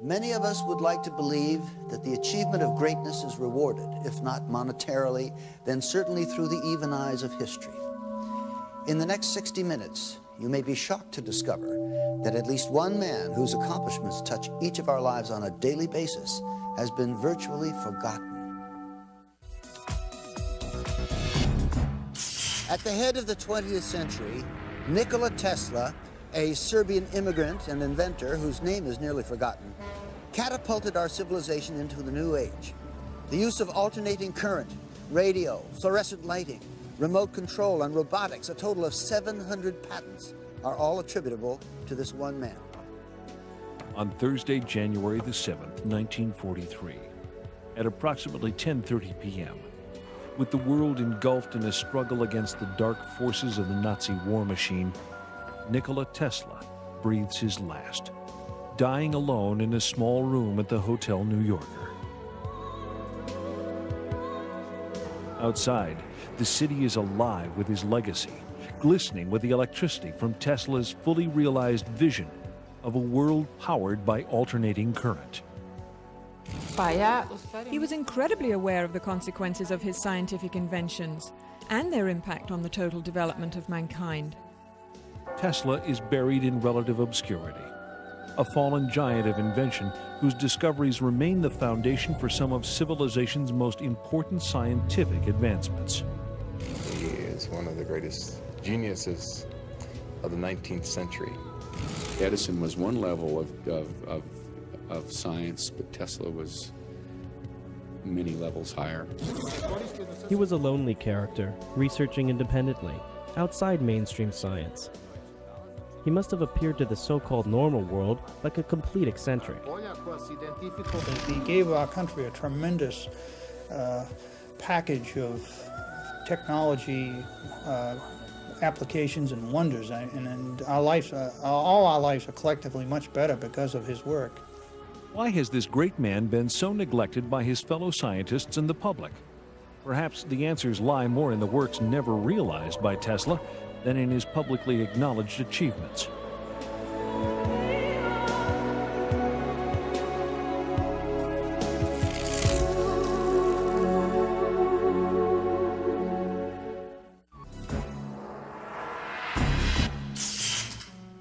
Many of us would like to believe that the achievement of greatness is rewarded, if not monetarily, then certainly through the even eyes of history. In the next 60 minutes, you may be shocked to discover that at least one man whose accomplishments touch each of our lives on a daily basis has been virtually forgotten. At the head of the 20th century, Nikola Tesla, a Serbian immigrant and inventor whose name is nearly forgotten, catapulted our civilization into the new age. The use of alternating current, radio, fluorescent lighting, remote control, and robotics, a total of 700 patents, are all attributable to this one man. On Thursday, January the 7th, 1943, at approximately 10:30 p.m., with the world engulfed in a struggle against the dark forces of the Nazi war machine, Nikola Tesla breathes his last, dying alone in a small room at the Hotel New Yorker. Outside, the city is alive with his legacy, glistening with the electricity from Tesla's fully realized vision of a world powered by alternating current. He was incredibly aware of the consequences of his scientific inventions and their impact on the total development of mankind. Tesla is buried in relative obscurity, a fallen giant of invention whose discoveries remain the foundation for some of civilization's most important scientific advancements. He is one of the greatest geniuses of the 19th century. Edison was one level of science, but Tesla was many levels higher. He was a lonely character, researching independently, outside mainstream science. He must have appeared to the so-called normal world like a complete eccentric. He gave our country a tremendous package of technology applications and wonders, and our lives, all our lives are collectively much better because of his work. Why has this great man been so neglected by his fellow scientists and the public? Perhaps the answers lie more in the works never realized by Tesla than in his publicly acknowledged achievements.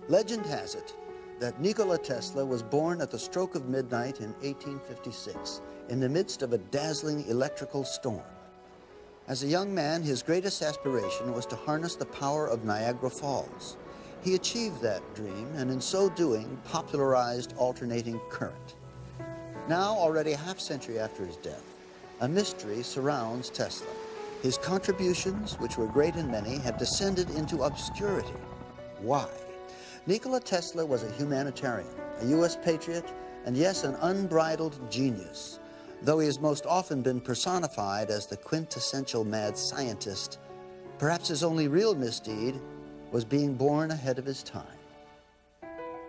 Legend has it that Nikola Tesla was born at the stroke of midnight in 1856 in the midst of a dazzling electrical storm. As a young man, his greatest aspiration was to harness the power of Niagara Falls. He achieved that dream, and in so doing, popularized alternating current. Now, already a half-century after his death, a mystery surrounds Tesla. His contributions, which were great and many, have descended into obscurity. Why? Nikola Tesla was a humanitarian, a U.S. patriot, and yes, an unbridled genius. Though he has most often been personified as the quintessential mad scientist, perhaps his only real misdeed was being born ahead of his time.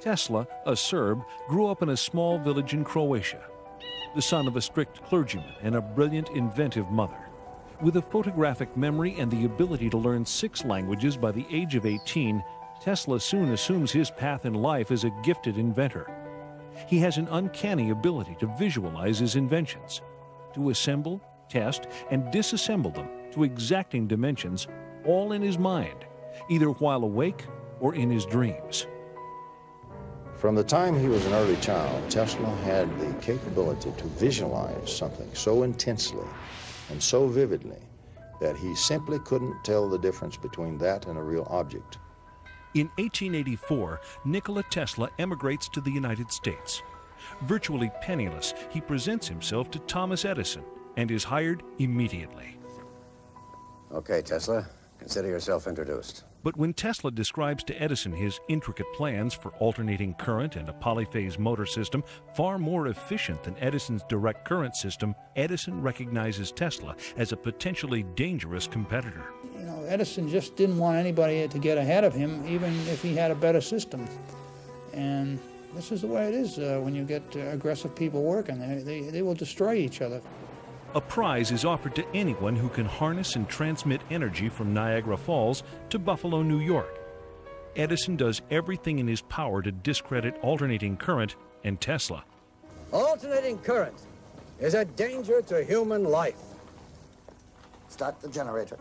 Tesla, a Serb, grew up in a small village in Croatia, the son of a strict clergyman and a brilliant, inventive mother. With a photographic memory and the ability to learn 6 languages by the age of 18, Tesla soon assumes his path in life as a gifted inventor. He has an uncanny ability to visualize his inventions, to assemble, test, and disassemble them to exacting dimensions, all in his mind, either while awake or in his dreams. From the time he was an early child, Tesla had the capability to visualize something so intensely and so vividly that he simply couldn't tell the difference between that and a real object. In 1884, Nikola Tesla emigrates to the United States. Virtually penniless, he presents himself to Thomas Edison and is hired immediately. Okay, Tesla, consider yourself introduced. But when Tesla describes to Edison his intricate plans for alternating current and a polyphase motor system far more efficient than Edison's direct current system, Edison recognizes Tesla as a potentially dangerous competitor. You know, Edison just didn't want anybody to get ahead of him, even if he had a better system. And this is the way it is when you get aggressive people working. They will destroy each other. A prize is offered to anyone who can harness and transmit energy from Niagara Falls to Buffalo, New York. Edison does everything in his power to discredit alternating current and Tesla. Alternating current is a danger to human life. Start the generator.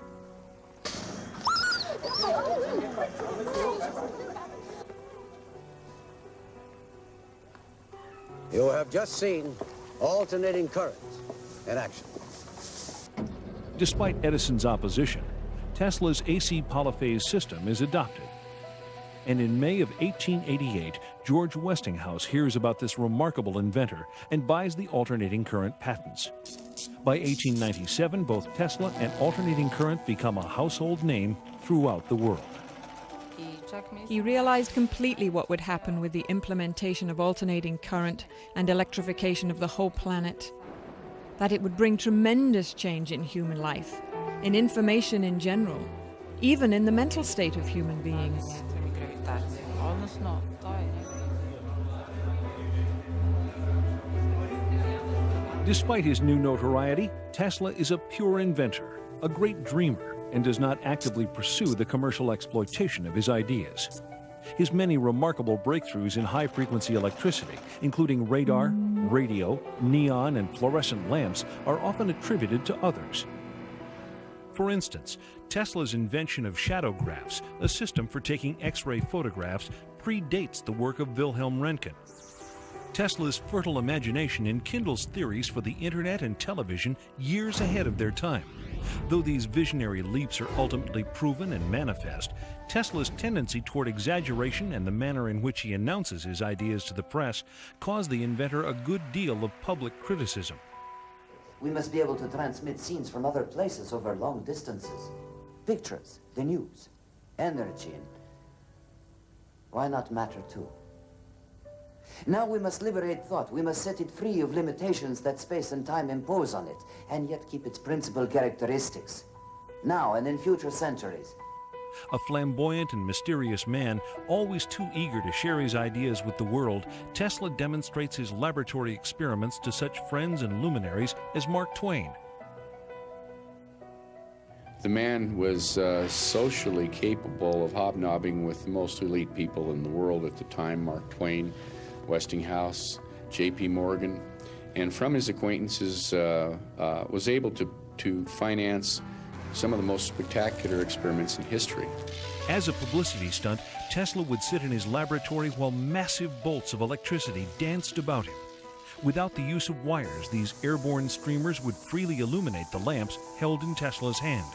You have just seen alternating current in action. Despite Edison's opposition, Tesla's AC polyphase system is adopted. And in May of 1888, George Westinghouse hears about this remarkable inventor and buys the alternating current patents. By 1897, both Tesla and alternating current become a household name throughout the world. He realized completely what would happen with the implementation of alternating current and electrification of the whole planet. That it would bring tremendous change in human life, in information in general, even in the mental state of human beings. Despite his new notoriety, Tesla is a pure inventor, a great dreamer, and does not actively pursue the commercial exploitation of his ideas. His many remarkable breakthroughs in high-frequency electricity, including radar, radio, neon, and fluorescent lamps, are often attributed to others. For instance, Tesla's invention of shadowgraphs, a system for taking X-ray photographs, predates the work of Wilhelm Röntgen. Tesla's fertile imagination enkindles theories for the internet and television years ahead of their time. Though these visionary leaps are ultimately proven and manifest, Tesla's tendency toward exaggeration and the manner in which he announces his ideas to the press cause the inventor a good deal of public criticism. We must be able to transmit scenes from other places over long distances. Pictures, the news, energy, and why not matter too? Now we must liberate thought. We must set it free of limitations that space and time impose on it, and yet keep its principal characteristics, now and in future centuries. A flamboyant and mysterious man, always too eager to share his ideas with the world, Tesla demonstrates his laboratory experiments to such friends and luminaries as Mark Twain. The man was socially capable of hobnobbing with the most elite people in the world at the time, Mark Twain, Westinghouse, J.P. Morgan, and from his acquaintances was able to finance some of the most spectacular experiments in history. As a publicity stunt, Tesla would sit in his laboratory while massive bolts of electricity danced about him. Without the use of wires, these airborne streamers would freely illuminate the lamps held in Tesla's hand.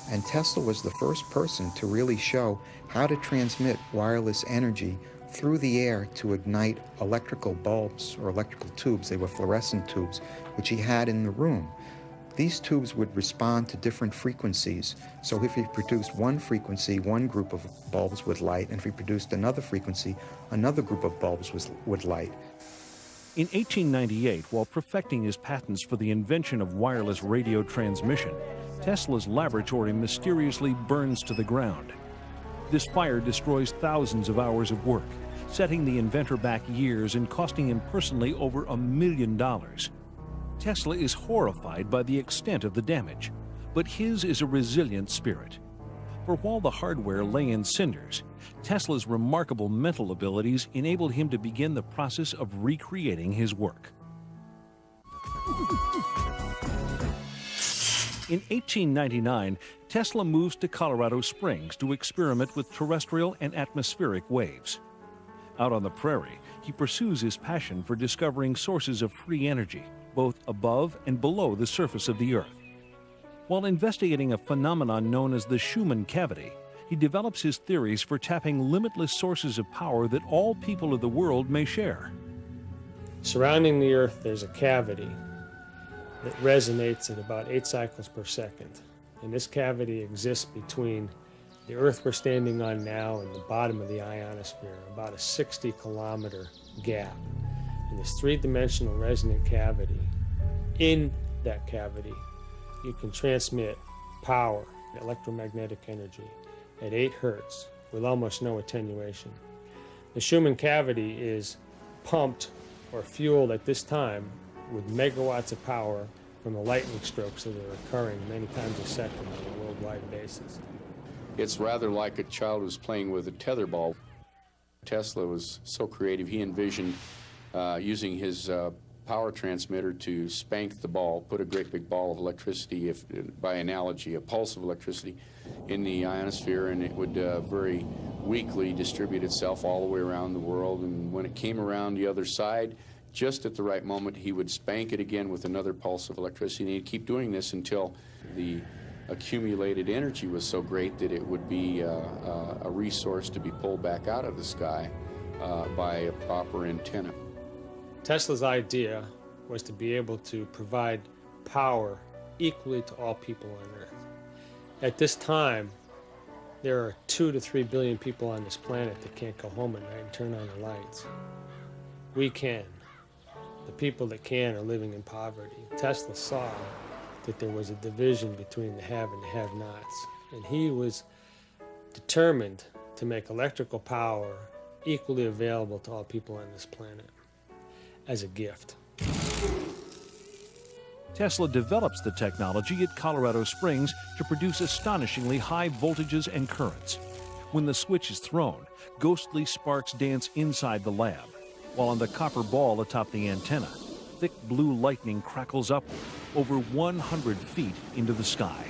And Tesla was the first person to really show how to transmit wireless energy through the air to ignite electrical bulbs or electrical tubes. They were fluorescent tubes, which he had in the room. These tubes would respond to different frequencies. So if he produced one frequency, one group of bulbs would light, and if he produced another frequency, another group of bulbs would light. In 1898, while perfecting his patents for the invention of wireless radio transmission, Tesla's laboratory mysteriously burns to the ground. This fire destroys thousands of hours of work, setting the inventor back years and costing him personally over $1 million. Tesla is horrified by the extent of the damage, but his is a resilient spirit. For while the hardware lay in cinders, Tesla's remarkable mental abilities enabled him to begin the process of recreating his work. In 1899, Tesla moves to Colorado Springs to experiment with terrestrial and atmospheric waves. Out on the prairie, he pursues his passion for discovering sources of free energy, both above and below the surface of the Earth. While investigating a phenomenon known as the Schumann cavity, he develops his theories for tapping limitless sources of power that all people of the world may share. Surrounding the Earth, there's a cavity that resonates at about 8 cycles per second. And this cavity exists between the Earth we're standing on now and the bottom of the ionosphere, about a 60-kilometer gap. And this three-dimensional resonant cavity, in that cavity, you can transmit power, electromagnetic energy, at 8 hertz with almost no attenuation. The Schumann cavity is pumped or fueled at this time with megawatts of power from the lightning strokes that are occurring many times a second on a worldwide basis. It's rather like a child who's playing with a tetherball. Tesla was so creative, he envisioned using his power transmitter to spank the ball, put a great big ball of electricity, if by analogy, a pulse of electricity, in the ionosphere, and it would very weakly distribute itself all the way around the world. And when it came around the other side, just at the right moment, he would spank it again with another pulse of electricity, and he'd keep doing this until the accumulated energy was so great that it would be a resource to be pulled back out of the sky by a proper antenna. Tesla's idea was to be able to provide power equally to all people on Earth. At this time, there are 2 to 3 billion people on this planet that can't go home at night and turn on the lights. We can. The people that can are living in poverty. Tesla saw that there was a division between the have and the have-nots, and he was determined to make electrical power equally available to all people on this planet as a gift. Tesla develops the technology at Colorado Springs to produce astonishingly high voltages and currents. When the switch is thrown, ghostly sparks dance inside the lab, while on the copper ball atop the antenna, thick blue lightning crackles upward over 100 feet into the sky.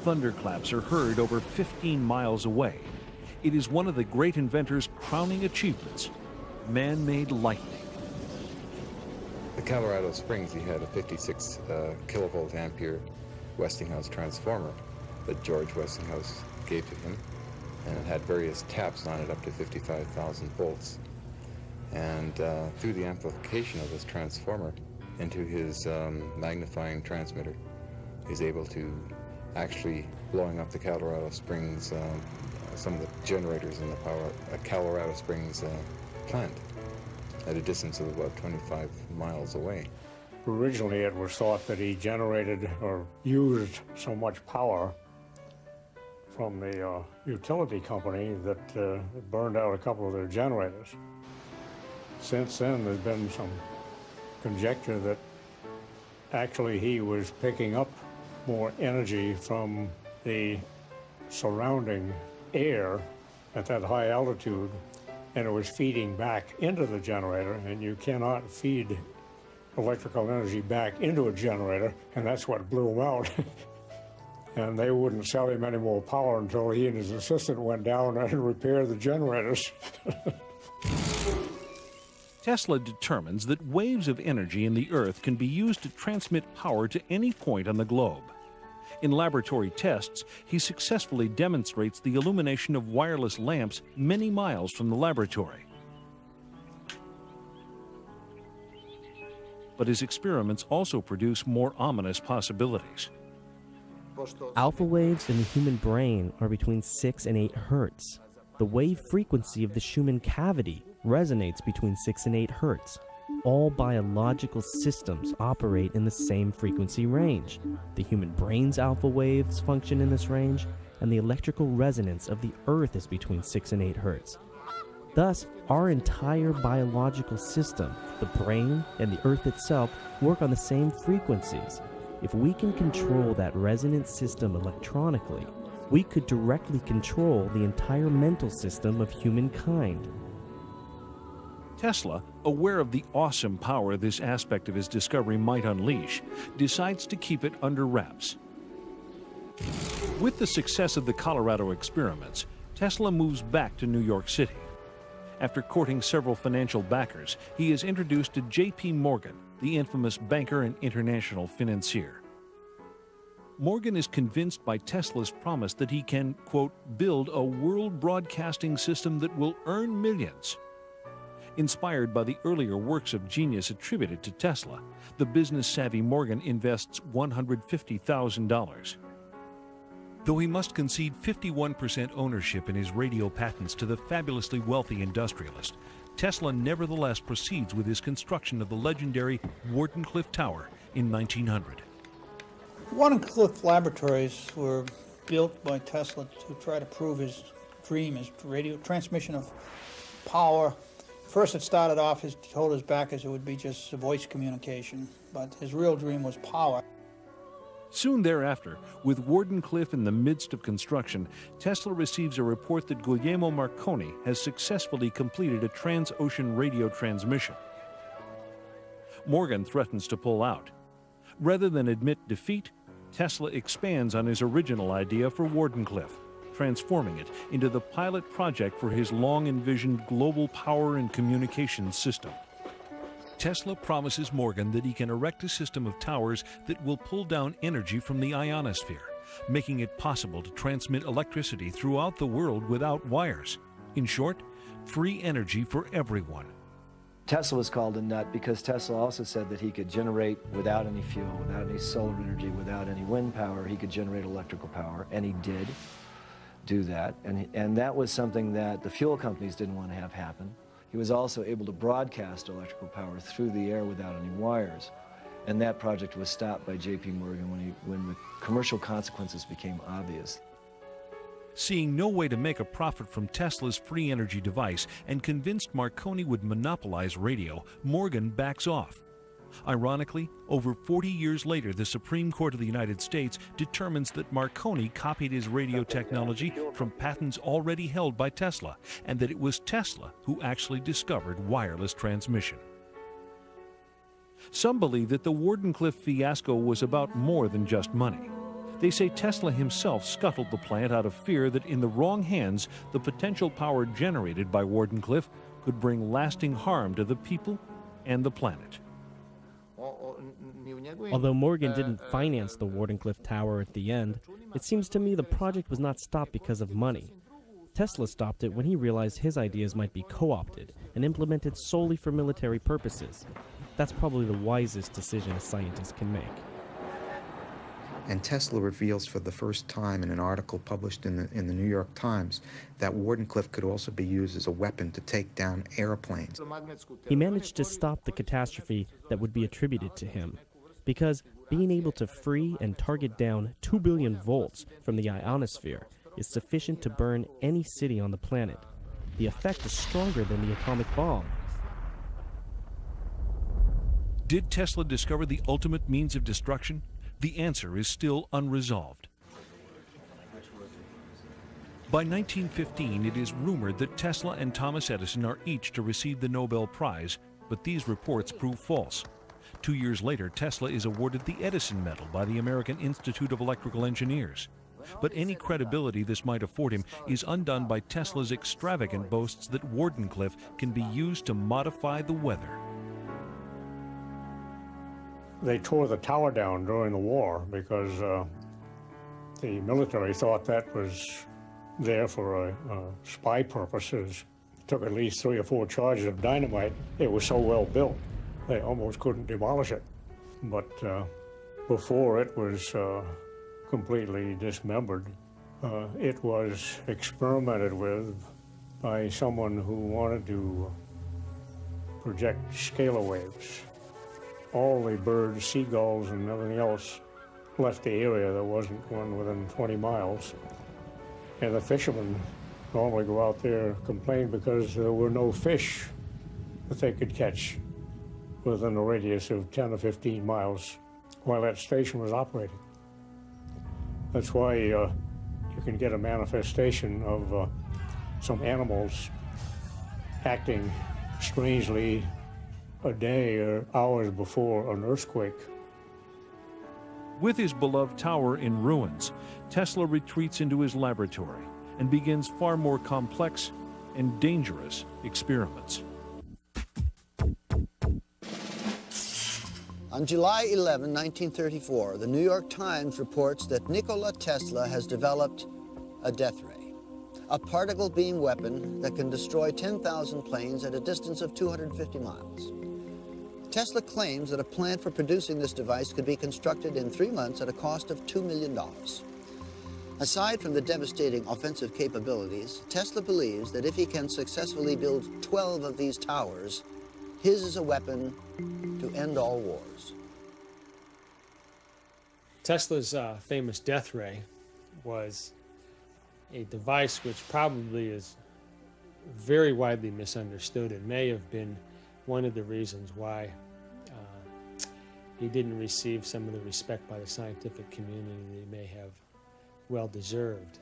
Thunderclaps are heard over 15 miles away. It is one of the great inventor's crowning achievements, man-made lightning. At Colorado Springs, he had a 56 kilovolt ampere Westinghouse transformer that George Westinghouse gave to him, and it had various taps on it up to 55,000 volts. And through the amplification of this transformer into his magnifying transmitter, he's able to actually blowing up the Colorado Springs, some of the generators in the Colorado Springs plant at a distance of about 25 miles away. Originally, it was thought that he generated or used so much power from the utility company that it burned out a couple of their generators. Since then, there's been some conjecture that actually he was picking up more energy from the surrounding air at that high altitude, and it was feeding back into the generator, and you cannot feed electrical energy back into a generator, and that's what blew him out. And they wouldn't sell him any more power until he and his assistant went down and repaired the generators. Tesla determines that waves of energy in the Earth can be used to transmit power to any point on the globe. In laboratory tests, he successfully demonstrates the illumination of wireless lamps many miles from the laboratory. But his experiments also produce more ominous possibilities. Alpha waves in the human brain are between 6 and 8 hertz. The wave frequency of the Schumann cavity resonates between 6 and 8 hertz. All biological systems operate in the same frequency range. The human brain's alpha waves function in this range, and the electrical resonance of the Earth is between 6 and 8 hertz. Thus, our entire biological system, the brain and the Earth itself, work on the same frequencies. If we can control that resonant system electronically, we could directly control the entire mental system of humankind. Tesla, aware of the awesome power this aspect of his discovery might unleash, decides to keep it under wraps. With the success of the Colorado experiments, Tesla moves back to New York City. After courting several financial backers, he is introduced to J.P. Morgan, the infamous banker and international financier. Morgan is convinced by Tesla's promise that he can, quote, build a world broadcasting system that will earn millions. Inspired by the earlier works of genius attributed to Tesla, the business-savvy Morgan invests $150,000. Though he must concede 51% ownership in his radio patents to the fabulously wealthy industrialist, Tesla nevertheless proceeds with his construction of the legendary Wardenclyffe Tower in 1900. Wardenclyffe laboratories were built by Tesla to try to prove his dream, his radio transmission of power. First it started off, he told his backers it would be just voice communication, but his real dream was power. Soon thereafter, with Wardenclyffe in the midst of construction, Tesla receives a report that Guglielmo Marconi has successfully completed a trans-ocean radio transmission. Morgan threatens to pull out. Rather than admit defeat, Tesla expands on his original idea for Wardenclyffe, transforming it into the pilot project for his long-envisioned global power and communications system. Tesla promises Morgan that he can erect a system of towers that will pull down energy from the ionosphere, making it possible to transmit electricity throughout the world without wires. In short, free energy for everyone. Tesla was called a nut because Tesla also said that he could generate without any fuel, without any solar energy, without any wind power. He could generate electrical power, and he did do that. And that was something that the fuel companies didn't want to have happen. He was also able to broadcast electrical power through the air without any wires. And that project was stopped by J.P. Morgan when the commercial consequences became obvious. Seeing no way to make a profit from Tesla's free energy device and convinced Marconi would monopolize radio, Morgan backs off. Ironically, over 40 years later, the Supreme Court of the United States determines that Marconi copied his radio technology from patents already held by Tesla, and that it was Tesla who actually discovered wireless transmission. Some believe that the Wardenclyffe fiasco was about more than just money. They say Tesla himself scuttled the plant out of fear that in the wrong hands, the potential power generated by Wardenclyffe could bring lasting harm to the people and the planet. Although Morgan didn't finance the Wardenclyffe Tower at the end, it seems to me the project was not stopped because of money. Tesla stopped it when he realized his ideas might be co-opted and implemented solely for military purposes. That's probably the wisest decision a scientist can make. And Tesla reveals for the first time in an article published in the New York Times that Wardenclyffe could also be used as a weapon to take down airplanes. He managed to stop the catastrophe that would be attributed to him, because being able to free and target down 2 billion volts from the ionosphere is sufficient to burn any city on the planet. The effect is stronger than the atomic bomb. Did Tesla discover the ultimate means of destruction? The answer is still unresolved. By 1915, it is rumored that Tesla and Thomas Edison are each to receive the Nobel Prize, but these reports prove false. 2 years later, Tesla is awarded the Edison Medal by the American Institute of Electrical Engineers. But any credibility this might afford him is undone by Tesla's extravagant boasts that Wardenclyffe can be used to modify the weather. They tore the tower down during the war because the military thought that was there for spy purposes. It took at least 3 or 4 charges of dynamite. It was so well built, they almost couldn't demolish it. But before it was completely dismembered, it was experimented with by someone who wanted to project scalar waves. All the birds, seagulls, and everything else left the area. There wasn't one within 20 miles. And the fishermen normally go out there and complain because there were no fish that they could catch within a radius of 10 or 15 miles while that station was operating. That's why you can get a manifestation of some animals acting strangely a day or hours before an earthquake. With his beloved tower in ruins, Tesla retreats into his laboratory and begins far more complex and dangerous experiments. On July 11, 1934, the New York Times reports that Nikola Tesla has developed a death ray, a particle beam weapon that can destroy 10,000 planes at a distance of 250 miles. Tesla claims that a plant for producing this device could be constructed in 3 months at a cost of $2 million. Aside from the devastating offensive capabilities, Tesla believes that if he can successfully build 12 of these towers, his is a weapon to end all wars. Tesla's famous death ray was a device which probably is very widely misunderstood and may have been one of the reasons why he didn't receive some of the respect by the scientific community that he may have well deserved.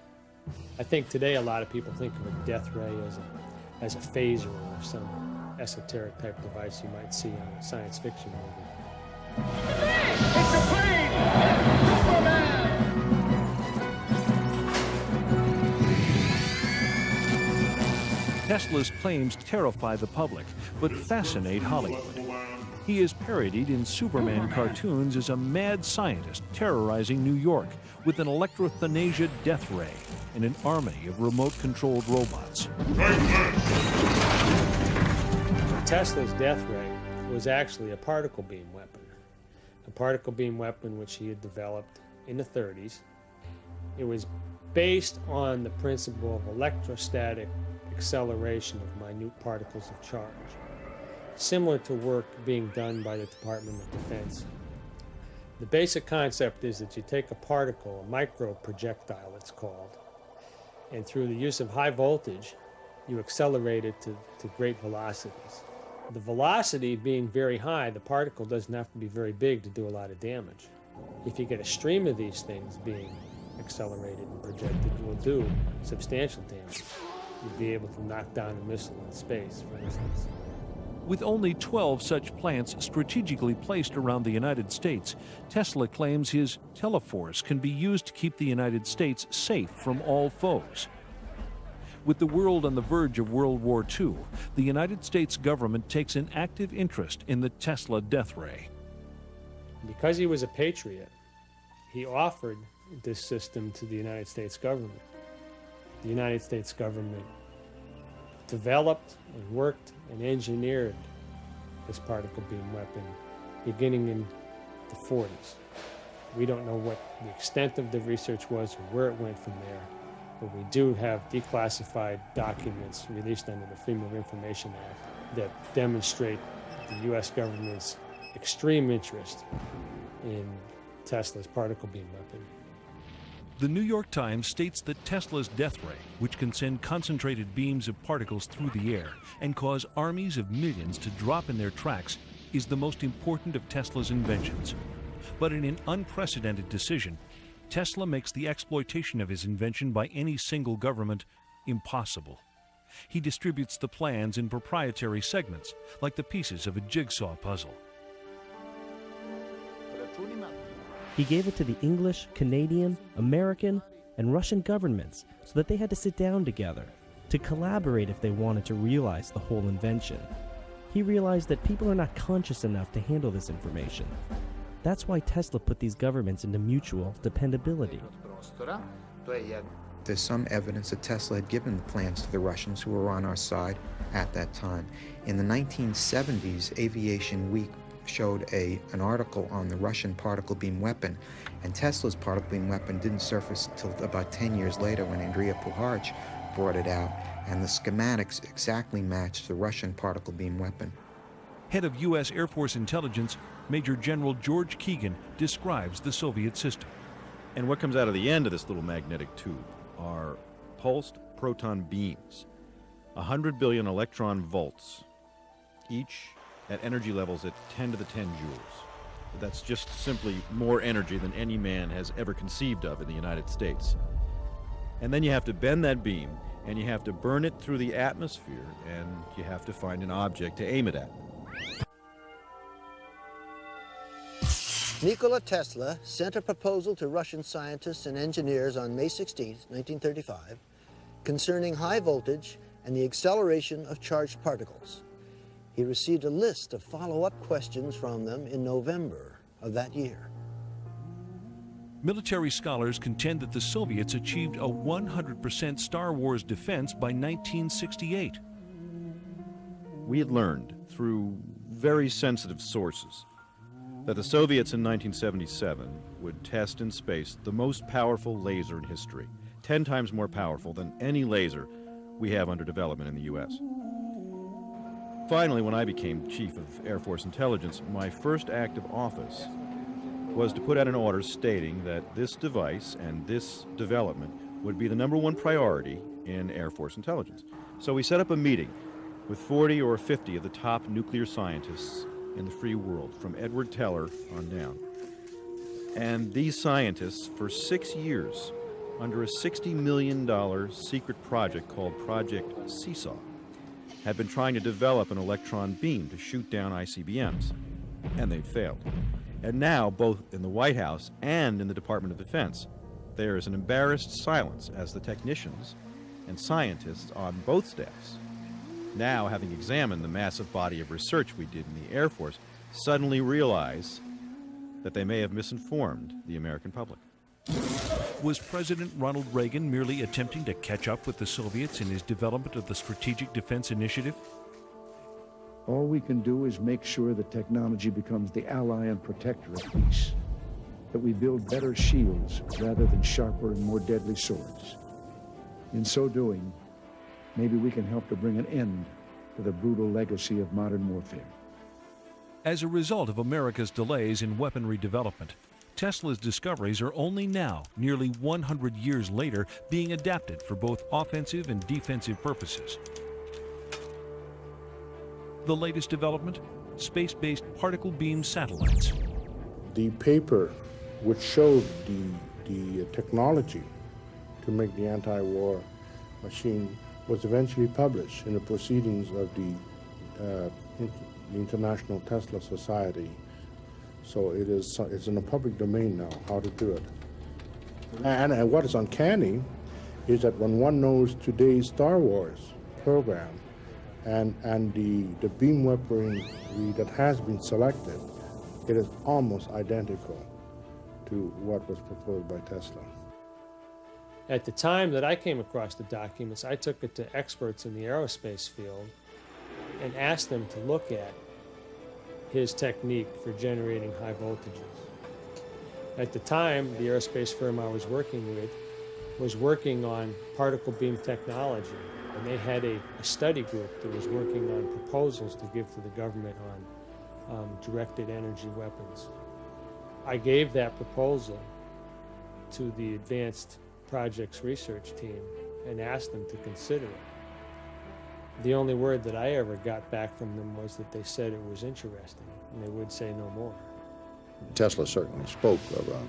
I think today a lot of people think of a death ray as a phaser or some esoteric type device you might see on a science fiction movie. It's a plane! Superman! Tesla's claims terrify the public, but fascinate Hollywood. He is parodied in Superman cartoons as a mad scientist terrorizing New York with an electrothanasia death ray and an army of remote-controlled robots. Tesla's death ray was actually a particle beam weapon. A particle beam weapon which he had developed in the 30s. It was based on the principle of electrostatic acceleration of minute particles of charge, similar to work being done by the Department of Defense. The basic concept is that you take a particle, a micro projectile it's called, and through the use of high voltage, you accelerate it to great velocities. The velocity being very high, the particle doesn't have to be very big to do a lot of damage. If you get a stream of these things being accelerated and projected, you will do substantial damage. You'd be able to knock down a missile in space, for instance. With only 12 such plants strategically placed around the United States, Tesla claims his teleforce can be used to keep the United States safe from all foes. With the world on the verge of World War II, the United States government takes an active interest in the Tesla death ray. Because he was a patriot, he offered this system to the United States government. The United States government developed and worked and engineered this particle beam weapon beginning in the 40s. We don't know what the extent of the research was or where it went from there, but we do have declassified documents released under the Freedom of Information Act that demonstrate the U.S. government's extreme interest in Tesla's particle beam weapon. The New York Times states that Tesla's death ray, which can send concentrated beams of particles through the air and cause armies of millions to drop in their tracks, is the most important of Tesla's inventions. But in an unprecedented decision, Tesla makes the exploitation of his invention by any single government impossible. He distributes the plans in proprietary segments, like the pieces of a jigsaw puzzle. He gave it to the English, Canadian, American, and Russian governments so that they had to sit down together, to collaborate if they wanted to realize the whole invention. He realized that people are not conscious enough to handle this information. That's why Tesla put these governments into mutual dependability. There's some evidence that Tesla had given the plans to the Russians who were on our side at that time. In the 1970s, Aviation Week showed an article on the Russian particle beam weapon, and Tesla's particle beam weapon didn't surface until about 10 years later when Andrija Puharich brought it out, and the schematics exactly matched the Russian particle beam weapon. Head of U.S. Air Force Intelligence, Major General George Keegan, describes the Soviet system. And what comes out of the end of this little magnetic tube are pulsed proton beams, 100 billion electron volts, each at energy levels at 10 to the 10 joules. That's just simply more energy than any man has ever conceived of in the United States. And then you have to bend that beam, and you have to burn it through the atmosphere, and you have to find an object to aim it at. Nikola Tesla sent a proposal to Russian scientists and engineers on May 16, 1935, concerning high voltage and the acceleration of charged particles. He received a list of follow-up questions from them in November of that year. Military scholars contend that the Soviets achieved a 100% Star Wars defense by 1968. We had learned through very sensitive sources that the Soviets in 1977 would test in space the most powerful laser in history, 10 times more powerful than any laser we have under development in the U.S. Finally, when I became Chief of Air Force Intelligence, my first act of office was to put out an order stating that this device and this development would be the #1 priority in Air Force Intelligence. So we set up a meeting with 40 or 50 of the top nuclear scientists in the free world, from Edward Teller on down. And these scientists, for 6 years, under a $60 million secret project called Project Seesaw, had been trying to develop an electron beam to shoot down ICBMs, and they'd failed. And now, both in the White House and in the Department of Defense, there is an embarrassed silence as the technicians and scientists on both staffs, now having examined the massive body of research we did in the Air Force, suddenly realize that they may have misinformed the American public. Was President Ronald Reagan merely attempting to catch up with the Soviets in his development of the Strategic Defense Initiative? All we can do is make sure that technology becomes the ally and protector of peace, that we build better shields rather than sharper and more deadly swords. In so doing, maybe we can help to bring an end to the brutal legacy of modern warfare. As a result of America's delays in weaponry development, Tesla's discoveries are only now, nearly 100 years later, being adapted for both offensive and defensive purposes. The latest development? Space-based particle beam satellites. The paper which showed the technology to make the anti-war machine was eventually published in the proceedings of the International Tesla Society. So it's in the public domain now, how to do it. And what is uncanny is that when one knows today's Star Wars program and the beam weaponry that has been selected, it is almost identical to what was proposed by Tesla. At the time that I came across the documents, I took it to experts in the aerospace field and asked them to look at his technique for generating high voltages. At the time, the aerospace firm I was working with was working on particle beam technology, and they had a study group that was working on proposals to give to the government on directed energy weapons. I gave that proposal to the Advanced Projects Research Team and asked them to consider it. The only word that I ever got back from them was that they said it was interesting, and they would say no more. Tesla certainly spoke of a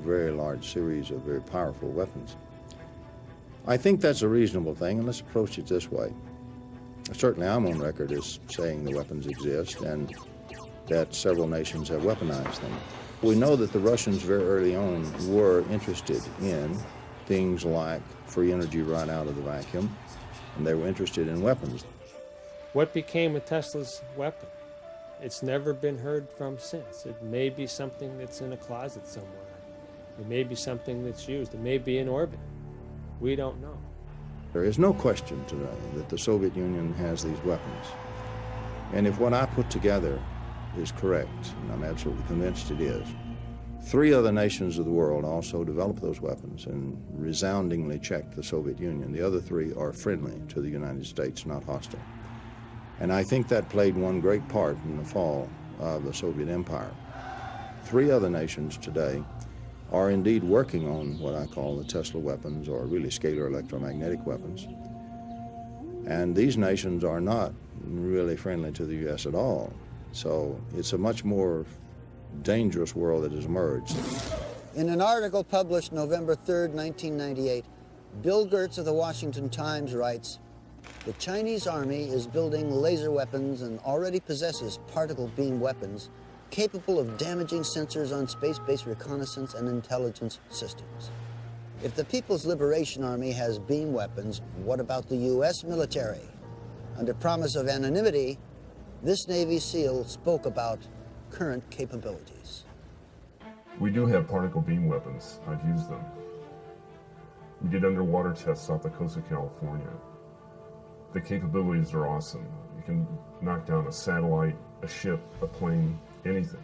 very large series of very powerful weapons. I think that's a reasonable thing, and let's approach it this way. Certainly I'm on record as saying the weapons exist and that several nations have weaponized them. We know that the Russians very early on were interested in things like free energy right out of the vacuum, and they were interested in weapons. What became of Tesla's weapon? It's never been heard from since. It may be something that's in a closet somewhere. It may be something that's used. It may be in orbit. We don't know. There is no question today that the Soviet Union has these weapons. And if what I put together is correct, and I'm absolutely convinced it is, 3 other nations of the world also developed those weapons and resoundingly checked the Soviet Union. The other 3 are friendly to the United States, not hostile. And I think that played one great part in the fall of the Soviet Empire. 3 other nations today are indeed working on what I call the Tesla weapons, or really scalar electromagnetic weapons. And these nations are not really friendly to the U.S. at all. So it's a much more dangerous world that has emerged. In an article published November 3rd, 1998, Bill Gertz of the Washington Times writes, "The Chinese Army is building laser weapons and already possesses particle beam weapons capable of damaging sensors on space-based reconnaissance and intelligence systems. If the People's Liberation Army has beam weapons, what about the U.S. military?" Under promise of anonymity, this Navy SEAL spoke about current capabilities. We do have particle beam weapons. I've used them. We did underwater tests off the coast of California. The capabilities are awesome. You can knock down a satellite, a ship, a plane, anything.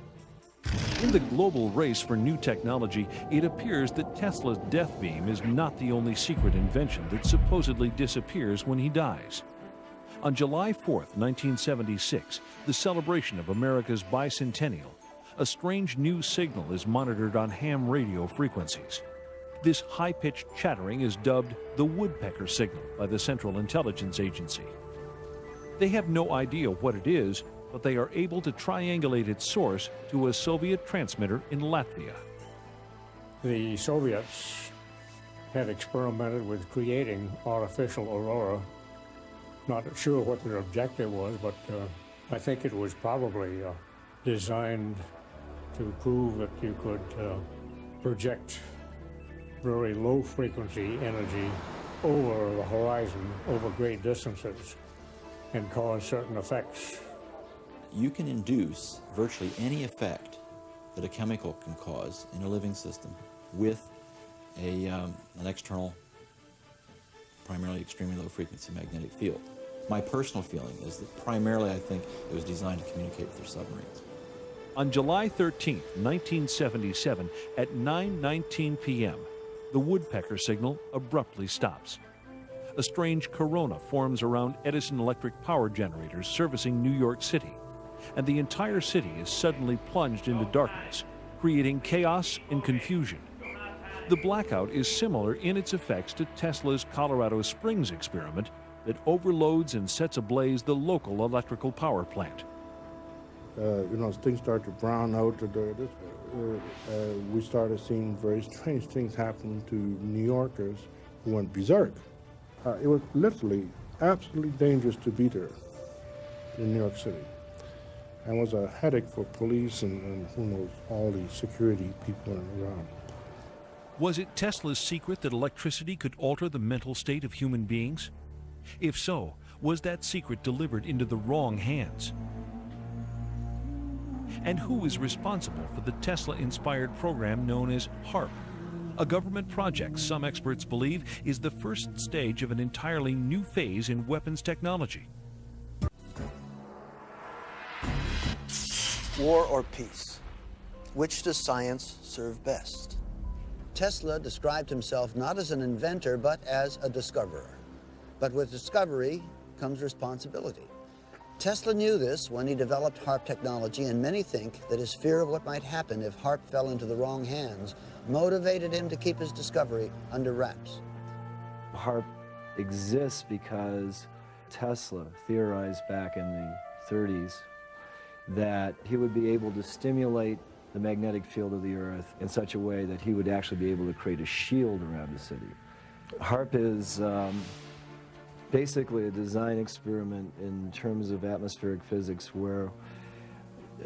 In the global race for new technology, it appears that Tesla's death beam is not the only secret invention that supposedly disappears when he dies. On July 4th, 1976, the celebration of America's bicentennial, a strange new signal is monitored on ham radio frequencies. This high-pitched chattering is dubbed the woodpecker signal by the Central Intelligence Agency. They have no idea what it is, but they are able to triangulate its source to a Soviet transmitter in Latvia. The Soviets had experimented with creating artificial aurora Not sure what their objective was, but I think it was probably designed to prove that you could project very low frequency energy over the horizon, over great distances, and cause certain effects. You can induce virtually any effect that a chemical can cause in a living system with an external, primarily extremely low frequency magnetic field. My personal feeling is that primarily I think it was designed to communicate with their submarines. On July 13, 1977, at 9:19 p.m., the woodpecker signal abruptly stops. A strange corona forms around Edison Electric power generators servicing New York City, and the entire city is suddenly plunged into darkness, creating chaos and confusion. The blackout is similar in its effects to Tesla's Colorado Springs experiment that overloads and sets ablaze the local electrical power plant. Things started to brown out. We started seeing very strange things happen to New Yorkers who went berserk. It was literally absolutely dangerous to be there in New York City. And it was a headache for police and who knows, all the security people around. Was it Tesla's secret that electricity could alter the mental state of human beings? If so, was that secret delivered into the wrong hands? And who is responsible for the Tesla-inspired program known as HARP? A government project some experts believe is the first stage of an entirely new phase in weapons technology. War or peace? Which does science serve best? Tesla described himself not as an inventor, but as a discoverer. But with discovery comes responsibility. Tesla knew this when he developed HARP technology, and many think that his fear of what might happen if HARP fell into the wrong hands motivated him to keep his discovery under wraps. HARP exists because Tesla theorized back in the 30s that he would be able to stimulate the magnetic field of the Earth in such a way that he would actually be able to create a shield around the city. HARP is basically a design experiment in terms of atmospheric physics where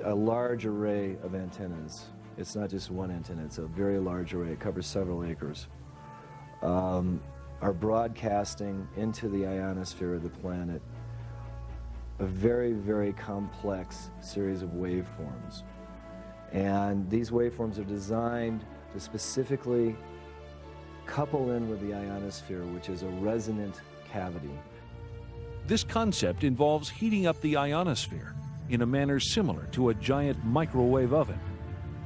a large array of antennas, it's not just one antenna, it's a very large array, it covers several acres, are broadcasting into the ionosphere of the planet a very, very complex series of waveforms. And these waveforms are designed to specifically couple in with the ionosphere, which is a resonant cavity. This concept involves heating up the ionosphere in a manner similar to a giant microwave oven.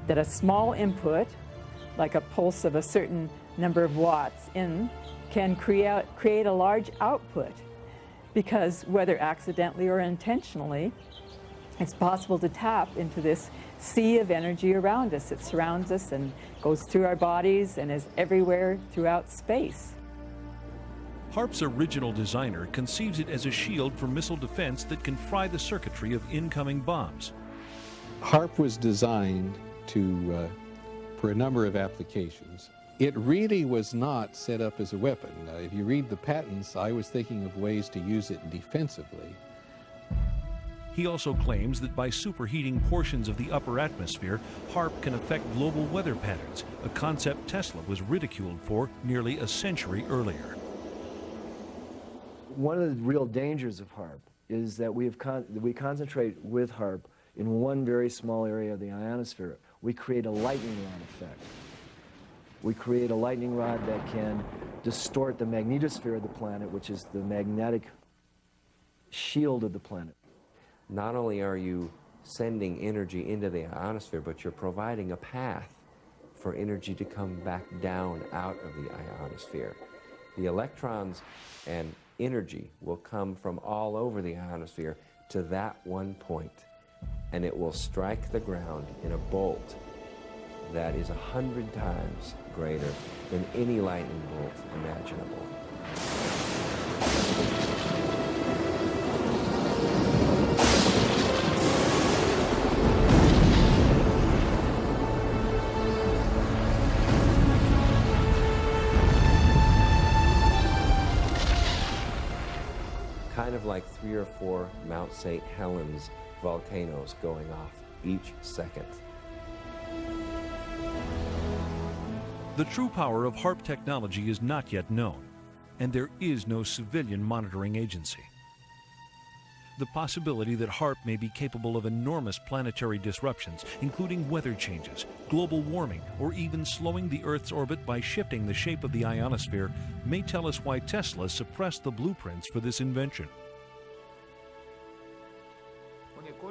That a small input, like a pulse of a certain number of watts in, can create a large output, because whether accidentally or intentionally, it's possible to tap into this sea of energy around us. It surrounds us and goes through our bodies and is everywhere throughout space. HARP's original designer conceives it as a shield for missile defense that can fry the circuitry of incoming bombs. HARP was designed for a number of applications. It really was not set up as a weapon. If you read the patents, I was thinking of ways to use it defensively. He also claims that by superheating portions of the upper atmosphere, HARP can affect global weather patterns, a concept Tesla was ridiculed for nearly a century earlier. One of the real dangers of HARP is that we concentrate with HARP in one very small area of the ionosphere. We create a lightning rod effect. We create a lightning rod that can distort the magnetosphere of the planet, which is the magnetic shield of the planet. Not only are you sending energy into the ionosphere, but you're providing a path for energy to come back down out of the ionosphere. The electrons and energy will come from all over the ionosphere to that one point, and it will strike the ground in a bolt that is 100 times greater than any lightning bolt imaginable. Kind of have like 3 or 4 Mount St. Helens volcanoes going off each second. The true power of HAARP technology is not yet known, and there is no civilian monitoring agency. The possibility that HAARP may be capable of enormous planetary disruptions, including weather changes, global warming, or even slowing the Earth's orbit by shifting the shape of the ionosphere, may tell us why Tesla suppressed the blueprints for this invention.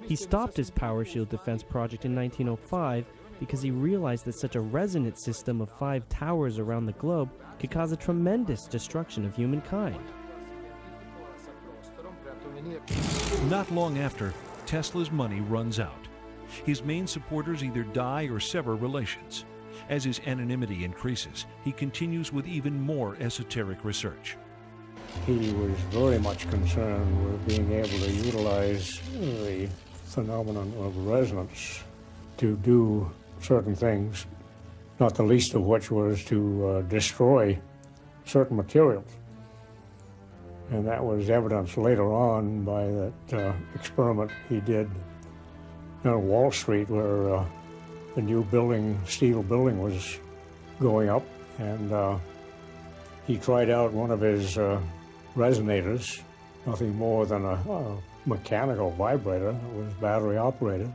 He stopped his power shield defense project in 1905 because he realized that such a resonant system of 5 towers around the globe could cause a tremendous destruction of humankind. Not long after, Tesla's money runs out. His main supporters either die or sever relations. As his anonymity increases, he continues with even more esoteric research. He was very much concerned with being able to utilize the phenomenon of resonance to do certain things, not the least of which was to destroy certain materials. And that was evidenced later on by that experiment he did on Wall Street, where the new building, steel building, was going up, and he tried out one of his resonators, nothing more than a mechanical vibrator. It was battery operated,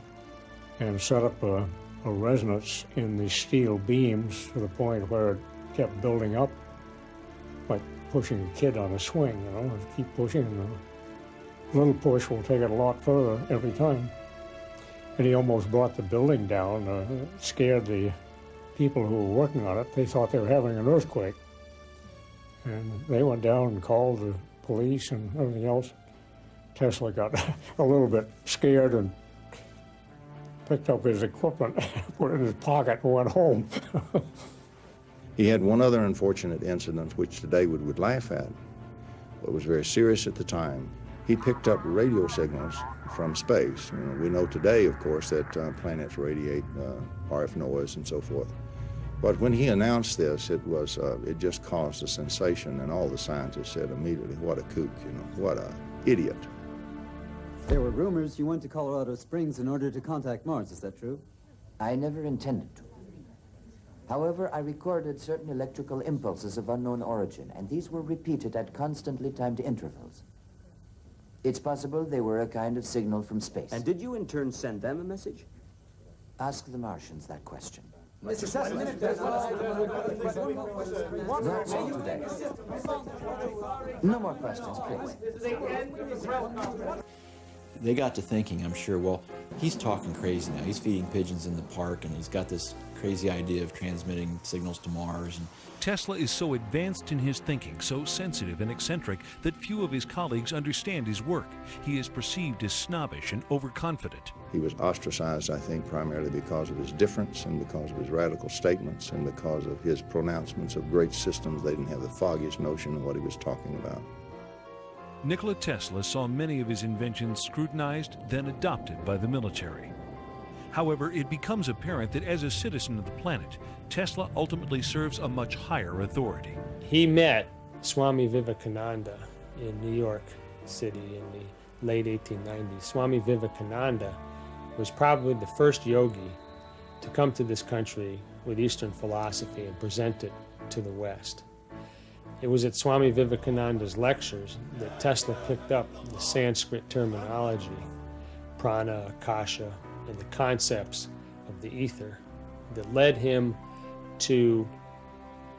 and set up a resonance in the steel beams to the point where it kept building up, like pushing a kid on a swing, you know, keep pushing, and a little push will take it a lot further every time. And he almost brought the building down, scared the people who were working on it. They thought they were having an earthquake. And they went down and called the police and everything else. Tesla got a little bit scared and picked up his equipment, put it in his pocket, and went home. He had one other unfortunate incident, which today we would laugh at, but was very serious at the time. He picked up radio signals from space. You know, we know today, of course, that planets radiate RF noise and so forth. But when he announced this, it just caused a sensation, and all the scientists said immediately, "What a kook! You know, what a idiot!" There were rumors you went to Colorado Springs in order to contact Mars. Is that true? I never intended to. However, I recorded certain electrical impulses of unknown origin, and these were repeated at constantly timed intervals. It's possible they were a kind of signal from space. And did you in turn send them a message? Ask the Martians that question. Mr. Tesla, That's all today. No more questions, please. They got to thinking, I'm sure, well, he's talking crazy now. He's feeding pigeons in the park, and he's got this crazy idea of transmitting signals to Mars. And Tesla is so advanced in his thinking, so sensitive and eccentric, that few of his colleagues understand his work. He is perceived as snobbish and overconfident. He was ostracized, I think, primarily because of his difference and because of his radical statements and because of his pronouncements of great systems. They didn't have the foggiest notion of what he was talking about. Nikola Tesla saw many of his inventions scrutinized, then adopted by the military. However, it becomes apparent that as a citizen of the planet, Tesla ultimately serves a much higher authority. He met Swami Vivekananda in New York City in the late 1890s. Swami Vivekananda was probably the first yogi to come to this country with Eastern philosophy and present it to the West. It was at Swami Vivekananda's lectures that Tesla picked up the Sanskrit terminology, prana, akasha, and the concepts of the ether that led him to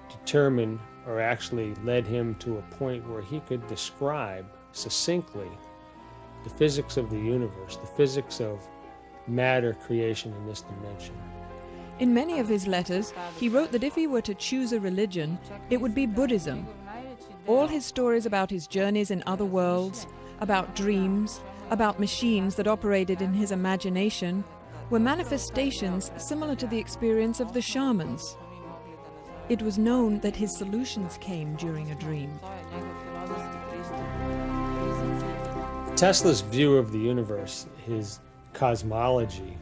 determine, or actually led him to a point where he could describe succinctly the physics of the universe, the physics of matter creation in this dimension. In many of his letters, he wrote that if he were to choose a religion, it would be Buddhism. All his stories about his journeys in other worlds, about dreams, about machines that operated in his imagination, were manifestations similar to the experience of the shamans. It was known that his solutions came during a dream. Tesla's view of the universe, his cosmology,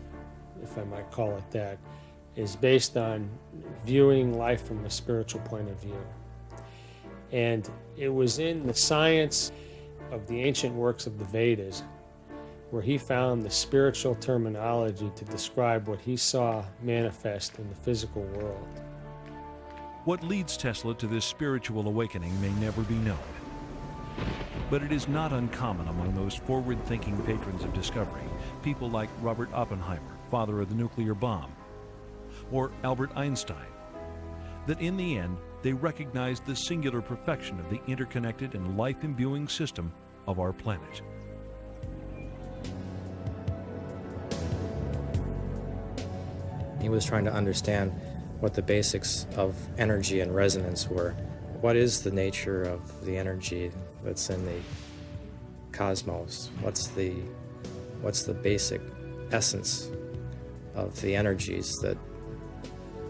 if I might call it that, is based on viewing life from a spiritual point of view. And it was in the science of the ancient works of the Vedas, where he found the spiritual terminology to describe what he saw manifest in the physical world. What leads Tesla to this spiritual awakening may never be known. But it is not uncommon among those forward-thinking patrons of discovery, people like Robert Oppenheimer, father of the nuclear bomb, or Albert Einstein, that in the end they recognized the singular perfection of the interconnected and life-imbuing system of our planet. He was trying to understand what the basics of energy and resonance were. What is the nature of the energy that's in the cosmos? What's the basic essence of the energies that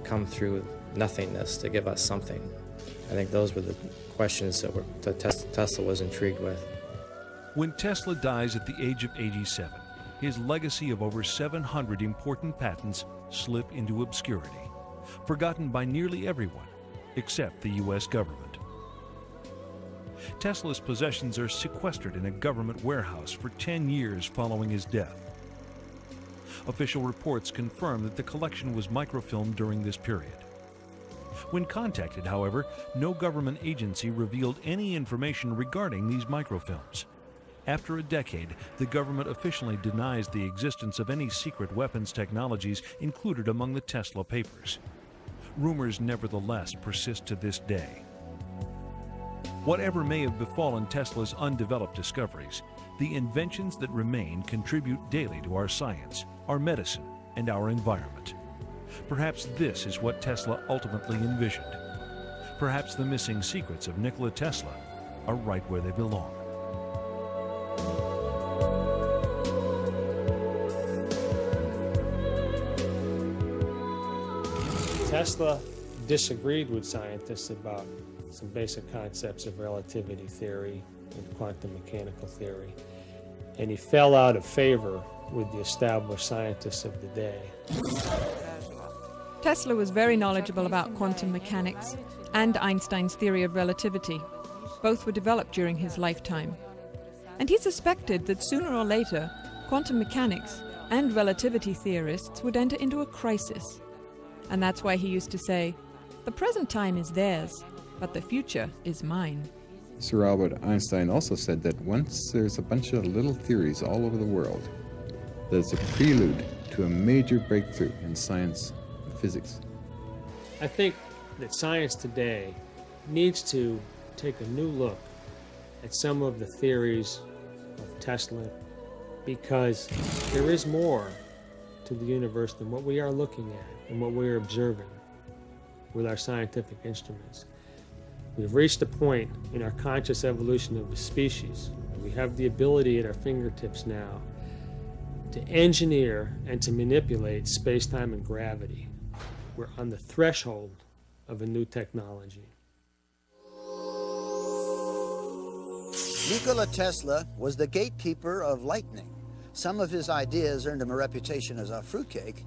come through nothingness to give us something? I think those were the questions that Tesla was intrigued with. When Tesla dies at the age of 87, his legacy of over 700 important patents slip into obscurity, forgotten by nearly everyone except the U.S. government. Tesla's possessions are sequestered in a government warehouse for 10 years following his death. Official reports confirm that the collection was microfilmed during this period. When contacted, however, no government agency revealed any information regarding these microfilms. After a decade, the government officially denies the existence of any secret weapons technologies included among the Tesla papers. Rumors nevertheless persist to this day. Whatever may have befallen Tesla's undeveloped discoveries, the inventions that remain contribute daily to our science, our medicine, and our environment. Perhaps this is what Tesla ultimately envisioned. Perhaps the missing secrets of Nikola Tesla are right where they belong. Tesla disagreed with scientists about some basic concepts of relativity theory and quantum mechanical theory, and he fell out of favor with the established scientists of the day. Tesla was very knowledgeable about quantum mechanics and Einstein's theory of relativity. Both were developed during his lifetime. And he suspected that sooner or later, quantum mechanics and relativity theorists would enter into a crisis. And that's why he used to say, "The present time is theirs, but the future is mine." Sir Albert Einstein also said that once there's a bunch of little theories all over the world, that's a prelude to a major breakthrough in science and physics. I think that science today needs to take a new look at some of the theories of Tesla, because there is more to the universe than what we are looking at and what we are observing with our scientific instruments. We've reached a point in our conscious evolution of the species. We have the ability at our fingertips now to engineer and to manipulate space-time and gravity. We're on the threshold of a new technology. Nikola Tesla was the gatekeeper of lightning. Some of his ideas earned him a reputation as a fruitcake.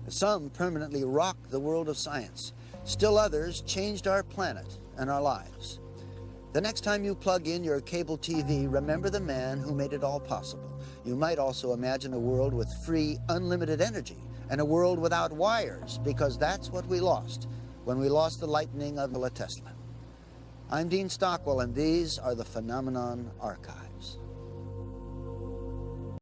Some permanently rocked the world of science. Still others changed our planet and our lives. The next time you plug in your cable TV, remember the man who made it all possible. You might also imagine a world with free, unlimited energy and a world without wires, because that's what we lost when we lost the lightning of Nikola Tesla. I'm Dean Stockwell, and these are the Phenomenon Archives.